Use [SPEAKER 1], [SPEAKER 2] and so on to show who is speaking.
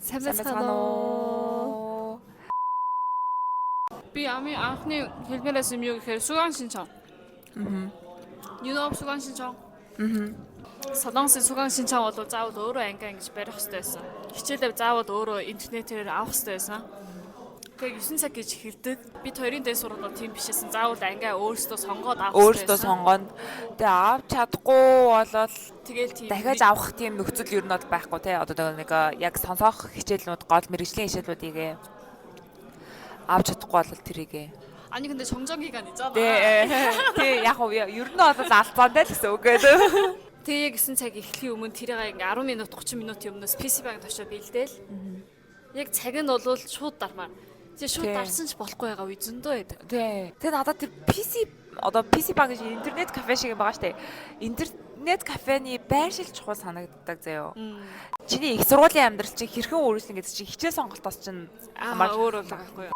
[SPEAKER 1] Сайн байна уу?
[SPEAKER 2] Би анхны хэлмээрээс юм юу гэхээр 수강 신청. 유럽 수강 신청. Солонгосын 수강 신청 бол заавал өөрөө ангиа ингэж барих хэрэгтэй байсан. Хичээлээ заавал өөрөө интернетээр авах хэрэгтэй байсан. Тэгээ 9 цаг гэж хэлдэг. Бид хоёрын дэс сургууль тийм бишсэн. Заавал ангиа өөрсдөө сонгоод авах хэрэгтэй.
[SPEAKER 1] Өөртөө сонгоно. Тэгээ авч чадахгүй болол
[SPEAKER 2] тэгэл тийм
[SPEAKER 1] дахиад авах тийм нөхцөл ер нь бол байхгүй тий. Одоо нэг яг сонсоох хичээлнүүд гол мэрэгжлийн хичээлүүдийг авч чадахгүй болол тэрийгээ.
[SPEAKER 2] 아니 근데 정정 기간 있잖아.
[SPEAKER 1] Тий яг ер нь бол албаантай л гэсэн үг гэдэг.
[SPEAKER 2] Тэгээ 9 цаг эхлэхийн өмнө тэрийг ингээ 10 минут 30 минутын өмнөөс PC банк тошоо бэлдээл. Яг цаг нь бол шууд дармаар. Тэгээ шууд дарсан ч болохгүй байгаа үе зөндөө байдаг.
[SPEAKER 1] Тий. Тэгээ надад тэр PC баг гэж интернет кафе шиг байгаа штэ. Интернет кафений байршил чухал санагддаг заяо. Чиний их сургуулийн амьдрал чинь хэрхэн өөрчлөн гэдэг чинь хичээл сонголтоос чинь
[SPEAKER 2] өөр бол байхгүй юу?